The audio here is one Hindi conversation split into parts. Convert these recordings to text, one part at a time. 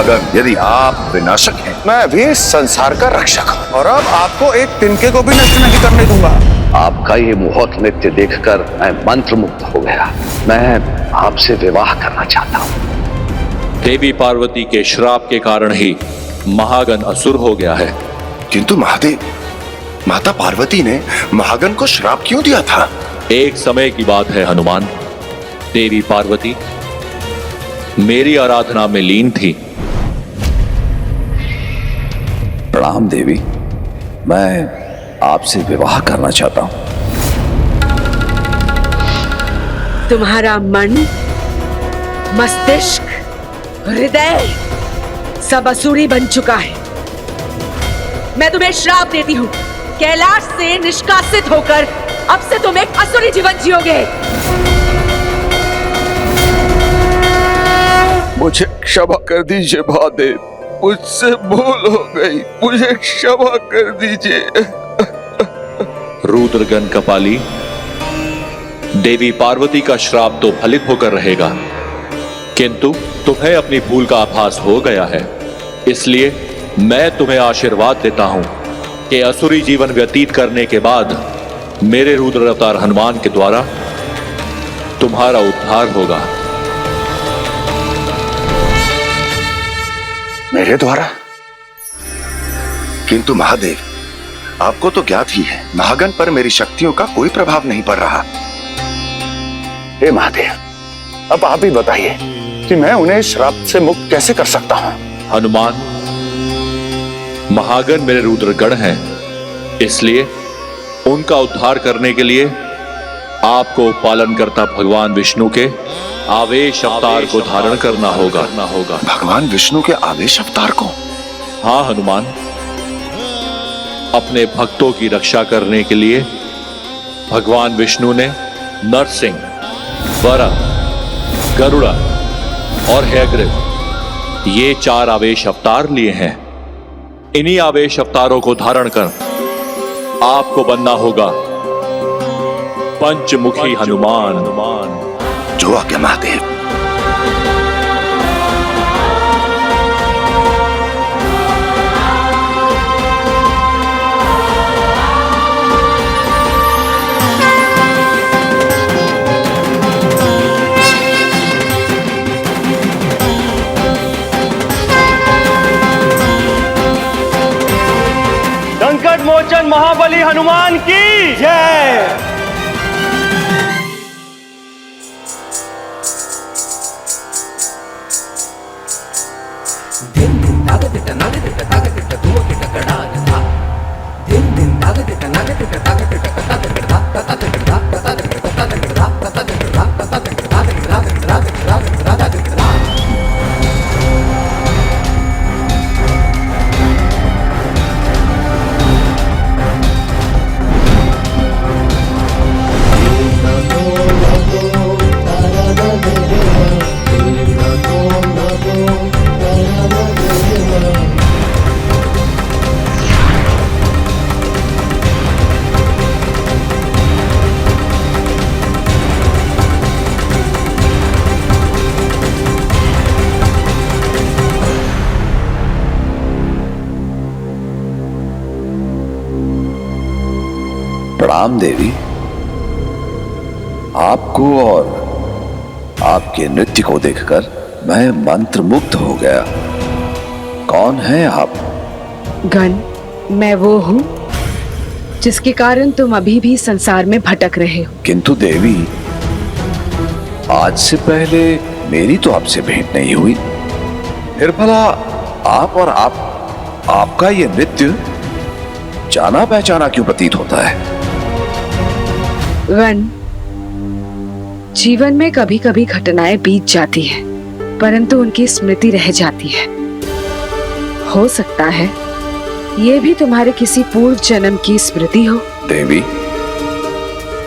महागण, यदि आप विनाशक हैं, मैं भी संसार का रक्षक हूँ और अब आपको एक तिनके को भी नष्ट नहीं करने दूंगा। आपका ये मोहक नृत्य देखकर मैं मंत्रमुग्ध हो गया। मैं आपसे विवाह करना चाहता हूँ। देवी पार्वती के श्राप के कारण ही महागण असुर हो गया है। किंतु महादेव, माता पार्वती ने महागण को श्राप क्यों दिया था? एक समय की बात है हनुमान। देवी पार्वती मेरी आराधना में लीन थी। प्रणाम देवी, मैं आपसे विवाह करना चाहता हूं। तुम्हारा मन, मस्तिष्क, हृदय सब असुरी बन चुका है। मैं तुम्हें श्राप देती हूँ, कैलाश से निष्कासित होकर अब से तुम एक असुरी जीवन जियोगे। मुझे क्षमा कर दीजिए महादेव, मुझसे भूल हो गई, मुझे क्षमा कर दीजिए। रुद्रगण कपाली, देवी पार्वती का श्राप तो फलित होकर रहेगा, किंतु तुम्हें अपनी भूल का आभास हो गया है। इसलिए मैं तुम्हें आशीर्वाद देता हूं कि असुरी जीवन व्यतीत करने के बाद मेरे रुद्र अवतार हनुमान के द्वारा तुम्हारा उद्धार होगा। मेरे द्वारा? किंतु महादेव, आपको तो ज्ञात ही है, महागण पर मेरी शक्तियों का कोई प्रभाव नहीं पड़ रहा। हे महादेव, अब आप ही बताइए कि मैं उन्हें श्राप से मुक्त कैसे कर सकता हूँ? हनुमान, महागण मेरे रुद्रगण हैं, इसलिए उनका उद्धार करने के लिए आपको पालनकर्ता भगवान विष्णु के आवेश अवतार को धारण करना होगा। भगवान विष्णु के आवेश अवतार को? हाँ हनुमान, अपने भक्तों की रक्षा करने के लिए भगवान विष्णु ने नरसिंह, वराह, गरुड़ा और हयग्रीव ये 4 आवेश अवतार लिए हैं। इन्हीं आवेश अवतारों को धारण कर आपको बनना होगा पंचमुखी हनुमान। जो आज्ञा महादेव। संकट मोचन महाबली हनुमान की जय। प्रणाम देवी, आपको और आपके नृत्य को देखकर मैं मंत्रमुग्ध हो गया। कौन है आप? गण, मैं वो हूँ जिसके कारण तुम अभी भी संसार में भटक रहे हो। किंतु देवी, आज से पहले मेरी तो आपसे भेंट नहीं हुई, फिर भला आप और आपका ये नृत्य जाना पहचाना क्यों प्रतीत होता है? गण, जीवन में कभी कभी घटनाएं बीत जाती हैं, परंतु उनकी स्मृति रह जाती है। हो सकता है ये भी तुम्हारे किसी पूर्व जन्म की स्मृति हो। देवी,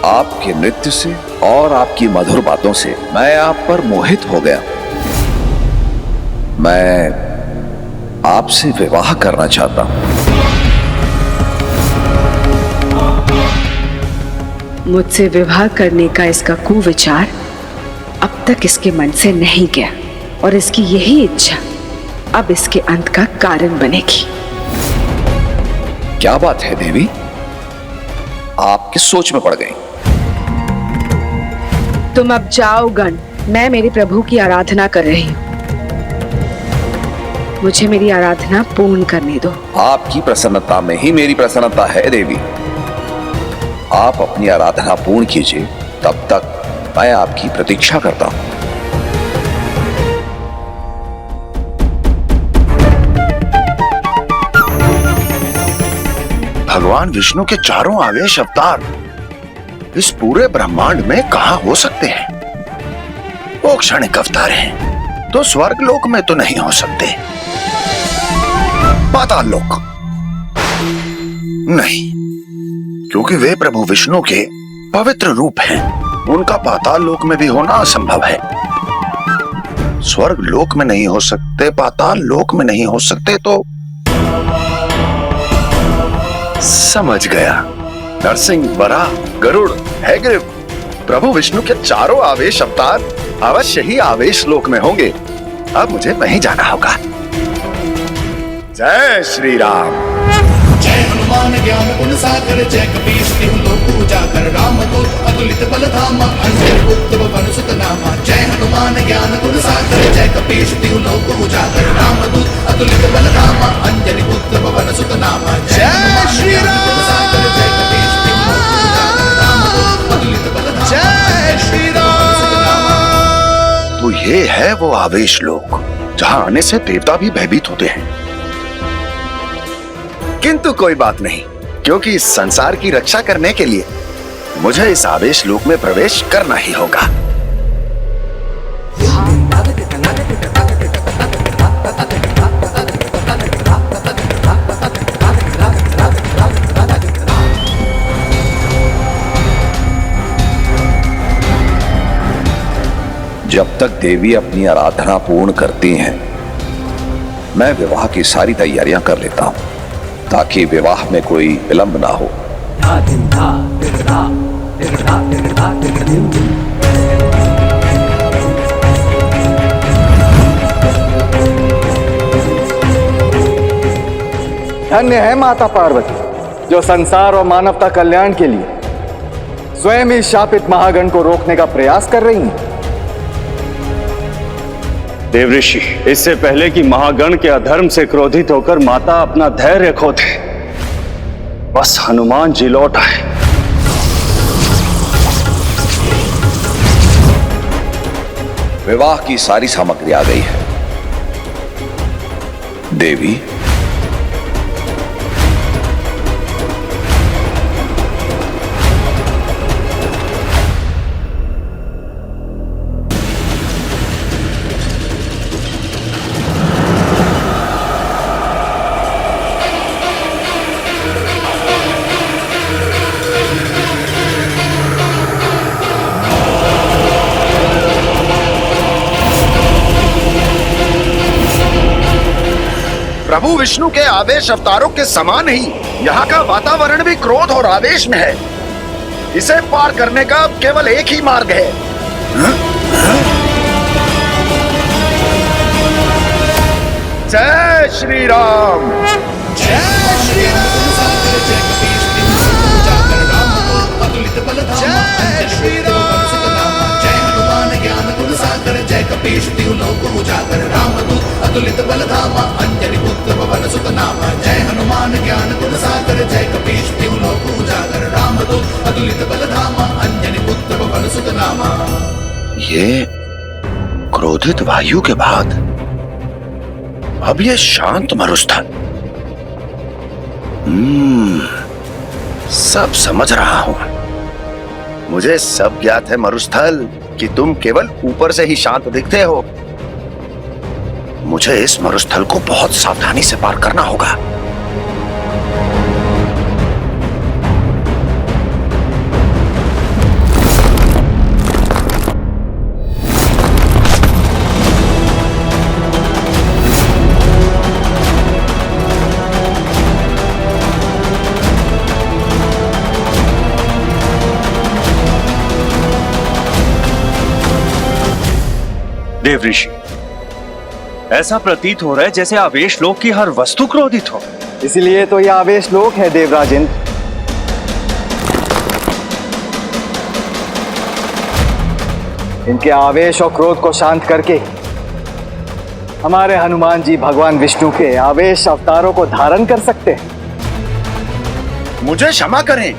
आपके नृत्य से और आपकी मधुर बातों से मैं आप पर मोहित हो गया। मैं आपसे विवाह करना चाहता हूं। मुझसे विवाह करने का इसका कुविचार अब तक इसके मन से नहीं गया और इसकी यही इच्छा अब इसके अंत का कारण बनेगी। क्या बात है देवी, आप किस सोच में पड़ गई? तुम अब जाओ गण, मैं मेरे प्रभु की आराधना कर रही हूँ। मुझे मेरी आराधना पूर्ण करने दो। आपकी प्रसन्नता में ही मेरी प्रसन्नता है देवी। आप अपनी आराधना पूर्ण कीजिए, तब तक मैं आपकी प्रतीक्षा करता हूं। भगवान विष्णु के चारों आवेश अवतार इस पूरे ब्रह्मांड में कहां हो सकते हैं? वो क्षणिक अवतार हैं, तो स्वर्ग लोक में तो नहीं हो सकते। पाताल लोक नहीं, क्योंकि वे प्रभु विष्णु के पवित्र रूप हैं। उनका पाताल लोक में भी होना असंभव है। स्वर्ग लोक में नहीं हो सकते, पाताल लोक में नहीं हो सकते, तो समझ गया। नरसिंह, वराह, गरुड़, हैग्रीव, प्रभु विष्णु के चारों आवेश अवतार अवश्य ही आवेश लोक में होंगे। अब मुझे वहीं जाना होगा। जय श्री राम। जय हनुमान ज्ञान गुण सागर, जय कपीश तिहु लोक उजागर, रामदूत अतुलित बल धामा, अंजनी पुत्र पवन सुत नामा। जय हनुमान ज्ञान गुण सागर, जय कपीश तिहु लोक उजागर, रामदूत अतुलित बल धामा, अंजनी पुत्र पवन सुत नामा। जय श्री राम। जय कपीश तिहु लोक उजागर, रामदूत अतुलित बल धामा, जय श्री राम। तो ये है वो आवेश लोक जहां आने से देवता भी भयभीत होते हैं। किंतु कोई बात नहीं, क्योंकि इस संसार की रक्षा करने के लिए मुझे इस आवेश लोक में प्रवेश करना ही होगा। जब तक देवी अपनी आराधना पूर्ण करती हैं, मैं विवाह की सारी तैयारियां कर लेता हूं, ताकि विवाह में कोई विलंब ना हो। धन्य है माता पार्वती, जो संसार और मानवता कल्याण के लिए स्वयं ही शापित महागण को रोकने का प्रयास कर रही हैं। देवऋषि, इससे पहले कि महागण के अधर्म से क्रोधित होकर माता अपना धैर्य खो दे, बस हनुमान जी लौट आए। विवाह की सारी सामग्री आ गई है। देवी, प्रभु विष्णु के आवेश अवतारों के समान ही यहाँ का वातावरण भी क्रोध और आवेश में है। इसे पार करने का केवल एक ही मार्ग है। जय श्री राम। जय श्री राम। जय कपीश तिहु लोक उजागर, रामदूत अतुलित बल धामा, अंजनी पुत्र पवन सुत नामा। जय हनुमान ज्ञान गुण सागर, जय कपीश तिहु लोक उजागर, रामदूत अतुलित बल धामा, अंजनी पुत्र पवन सुत नामा। जय हनुमान ज्ञान गुण सागर, जय कपीश तिहु लोक उजागर, रामदूत अतुलित बल धामा, अंजनी पुत्र पवन सुत नामा। ये क्रोधित वायु के बाद अब ये शांत मरुस्थल। सब समझ रहा हूं। मुझे सब ज्ञात है मरुस्थल, कि तुम केवल ऊपर से ही शांत दिखते हो। मुझे इस मरुस्थल को बहुत सावधानी से पार करना होगा। देवऋषि, ऐसा प्रतीत हो रहा है जैसे आवेश लोक की हर वस्तु क्रोधित हो। इसलिए तो यह आवेश लोक है देवराज इंद्र। इनके आवेश और क्रोध को शांत करके हमारे हनुमान जी भगवान विष्णु के आवेश अवतारों को धारण कर सकते हैं। मुझे क्षमा करें,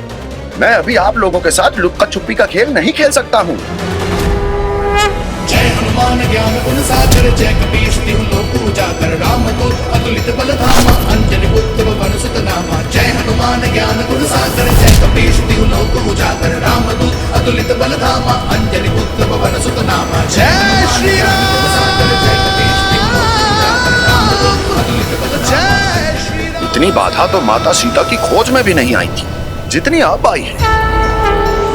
मैं अभी आप लोगों के साथ लुक्का छुपी का खेल नहीं खेल सकता हूँ। जय हनुमान ज्ञान गुण सागर जय कपीश तिहु लोक उजागर रामदूत अतुलित बल धामा अंजनी पुत्र पवन सुत नामा। जय हनुमान ज्ञान गुण सागर जय कपीश तिहु लोक उजागर रामदूत अतुलित बल धामा अंजनी पुत्र पवन सुत नामा। जय श्री राम। इतनी बाधा तो माता सीता की खोज में भी नहीं आई थी जितनी अब आई है,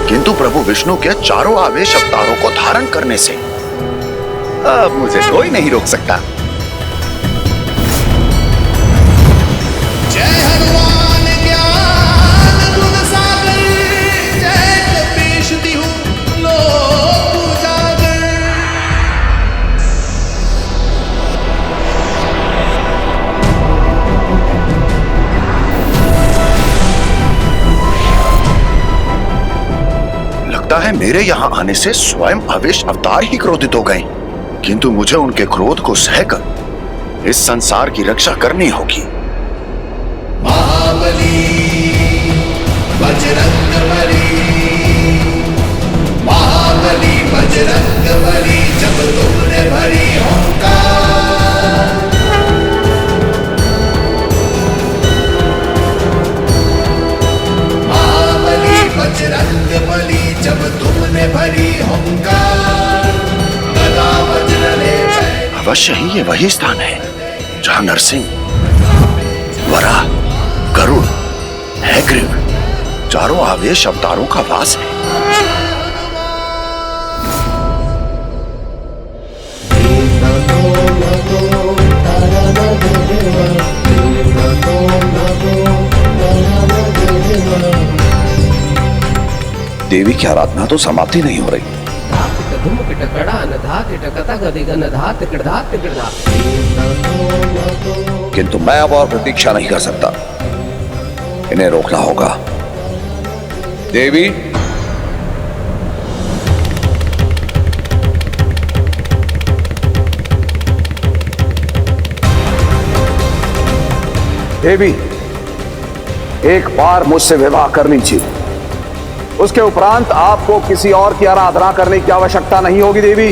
किंतु प्रभु विष्णु के चारों आवेश अवतारों को धारण करने से अब मुझे कोई नहीं रोक सकता। जय हनुमान ज्ञान गुण सागर जय कपीश तिहु लोक उजागर। लगता है मेरे यहाँ आने से स्वयं आवेश अवतार ही क्रोधित हो गए, किंतु मुझे उनके क्रोध को सहकर इस संसार की रक्षा करनी होगी। महाबली बजरंग बली, महाबली बजरंग बली, जब तुमने भरी हुंकार। महाबली बजरंग बली, जब तुमने भरी हुंकार। गदा वज्र ले अवश्य ही ये वही स्थान है जहाँ नरसिंह, वराह, गरुड़, हैग्रीव चारों आवेश अवतारों का वास है। देवी की आराधना तो समाप्ति नहीं हो रही, किंतु मैं अब और प्रतीक्षा नहीं कर सकता, इन्हें रोकना होगा। देवी, देवी, एक बार मुझसे विवाह कर लीजिए, उसके उपरांत आपको किसी और की आराधना करने की आवश्यकता नहीं होगी। देवी,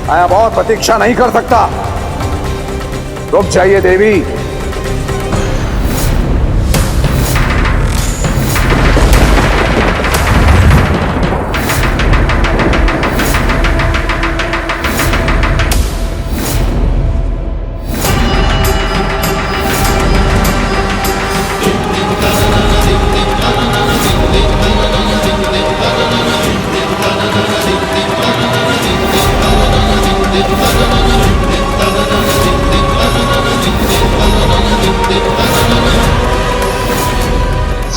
मैं अब और प्रतीक्षा नहीं कर सकता, रुक जाइए देवी।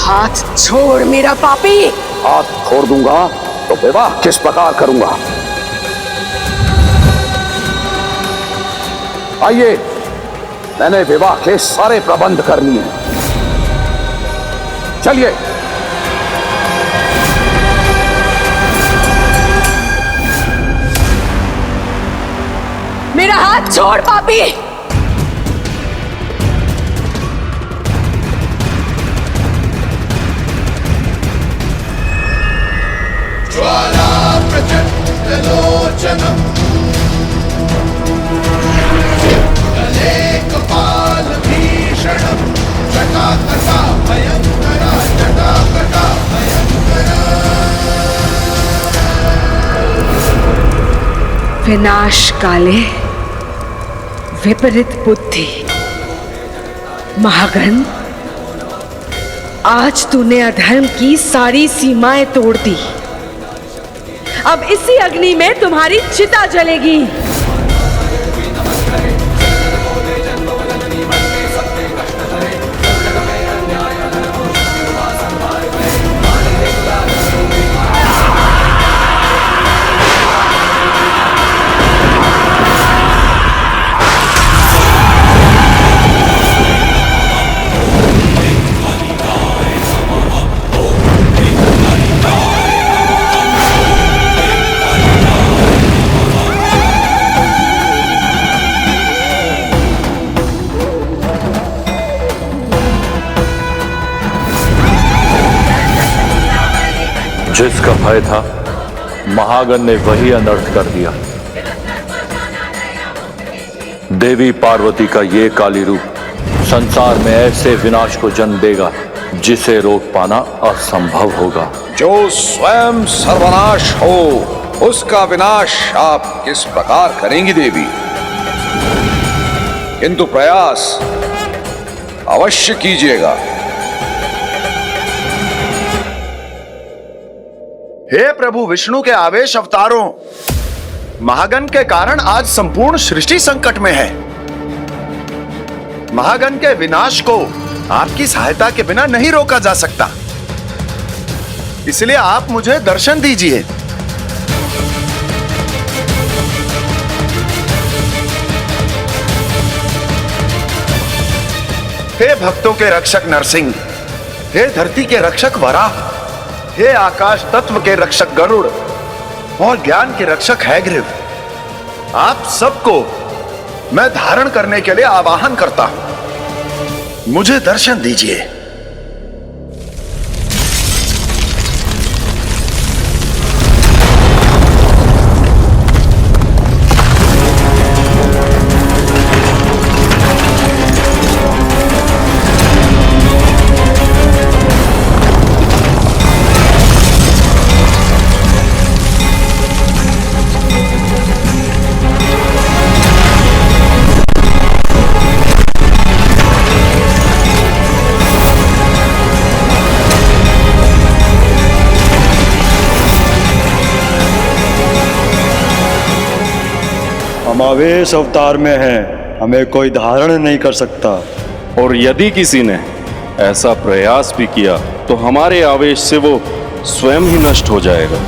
हाथ छोड़ मेरा पापी। हाथ छोड़ दूंगा तो विवाह किस प्रकार करूंगा? आइए, मैंने विवाह के सारे प्रबंध कर लिए। चलिए। मेरा हाथ छोड़ पापी। ज्वाला प्रचंड लोचनम गले कपाल भीषणम जटाकटा भयंकरा जटाकटा भयंकरा। विनाश काले विपरीत बुद्धि। महागण, आज तूने अधर्म की सारी सीमाएं तोड़ दी। अब इसी अग्नि में तुम्हारी चिता जलेगी। जिसका भय था महागण ने वही अनर्थ कर दिया। देवी पार्वती का ये काली रूप संसार में ऐसे विनाश को जन्म देगा जिसे रोक पाना असंभव होगा। जो स्वयं सर्वनाश हो उसका विनाश आप किस प्रकार करेंगी देवी? किंतु प्रयास अवश्य कीजिएगा। हे प्रभु विष्णु के आवेश अवतारों, महागण के कारण आज संपूर्ण सृष्टि संकट में है। महागण के विनाश को आपकी सहायता के बिना नहीं रोका जा सकता, इसलिए आप मुझे दर्शन दीजिए। हे भक्तों के रक्षक नरसिंह, हे धरती के रक्षक वराह, हे आकाश तत्व के रक्षक गरुड़ और ज्ञान के रक्षक हैग्रीव, आप सबको मैं धारण करने के लिए आवाहन करता हूं। मुझे दर्शन दीजिए। हम आवेश अवतार में हैं, हमें कोई धारण नहीं कर सकता। और यदि किसी ने ऐसा प्रयास भी किया तो हमारे आवेश से वो स्वयं ही नष्ट हो जाएगा।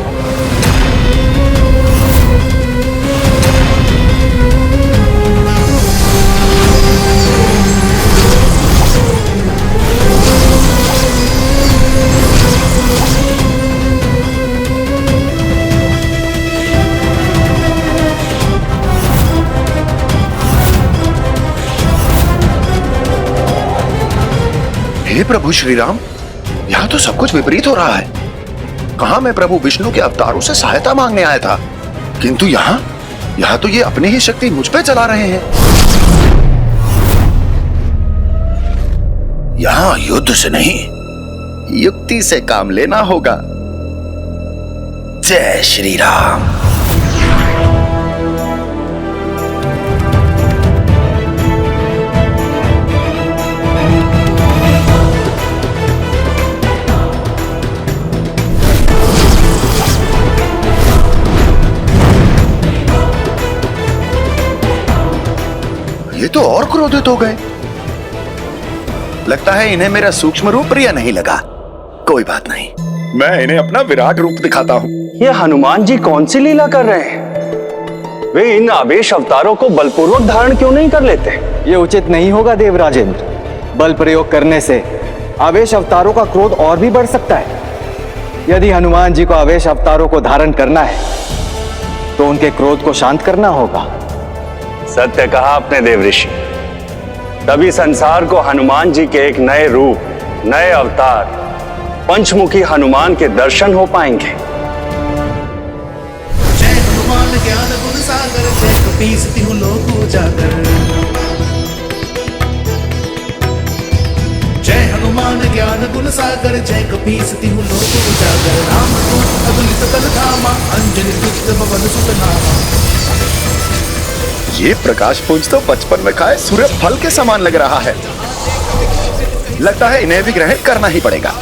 हे प्रभु श्री राम, यहाँ तो सब कुछ विपरीत हो रहा है। कहां मैं प्रभु विष्णु के अवतारों से सहायता मांगने आया था, किंतु यहाँ तो ये अपनी ही शक्ति मुझ पे चला रहे हैं। यहाँ युद्ध से नहीं, युक्ति से काम लेना होगा। जय श्री राम। ये तो और क्रोधित हो गए। लगता है इन्हें मेरा सूक्ष्म रूप प्रिय नहीं लगा। कोई बात नहीं, मैं इन्हें अपना विराट रूप दिखाता हूं। ये हनुमान जी कौन सी लीला कर रहे हैं? वे इन आवेश अवतारों को बलपूर्वक धारण क्यों नहीं कर लेते? ये उचित नहीं होगा देवराजेंद्र। बल प्रयोग करने से आवेश अवतारों का क्रोध और भी बढ़ सकता है। यदि हनुमान जी को आवेश अवतारों को धारण करना है तो उनके क्रोध को शांत करना होगा। सत्य कहा आपने देव ऋषि। तभी संसार को हनुमान जी के एक नए रूप, नए अवतार, पंचमुखी हनुमान के दर्शन हो पाएंगे। जय हनुमान ज्ञान गुण सागर, जय कपीस तिहु लोक उजागर। जय हनुमान ज्ञान गुण सागर, जय कपीस तिहु लोक उजागर। रामदूत अतुलित बल धामा, अंजनी पुत्र पवन सुत नामा। ये प्रकाश पुंज तो बचपन में खाए सूर्य फल के समान लग रहा है। लगता है इन्हें भी ग्रहण करना ही पड़ेगा,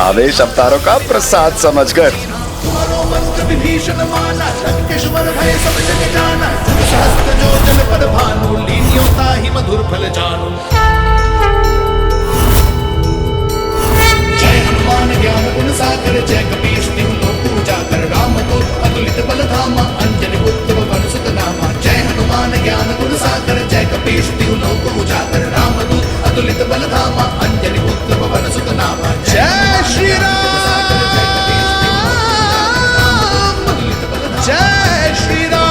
आवेश अवतारों का प्रसाद समझकर। विभीषण माना, लंकेश्वर भय सब जग जाना। जुग सहस्त्र जो जन पर भानु, लीन्यो ताहि मधुर फल जानू। जय हनुमान ज्ञान गुण सागर, जय कपीस तिहु लोक उजागर। रामदूत अतुलित बल धामा, अंजनी पुत्र पवन सुत नामा। जय हनुमान ज्ञान गुण सागर, जय कपीस तिहु लोक उजागर। रामदूत अतुलित बल धामा, अंजनी पुत्र पवन सुत नामा। जय श्री राम, जय श्री राम।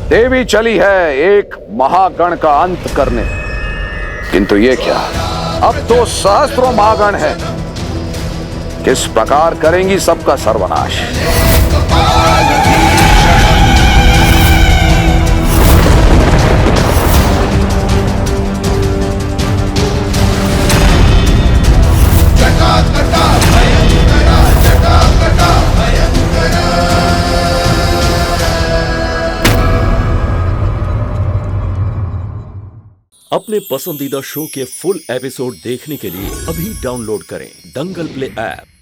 देवी चली है एक महागण का अंत करने, किंतु ये क्या, अब तो सहस्त्रों महागण हैं। किस प्रकार करेंगी सबका सर्वनाश। अपने पसंदीदा शो के फुल एपिसोड देखने के लिए अभी डाउनलोड करें दंगल प्ले ऐप।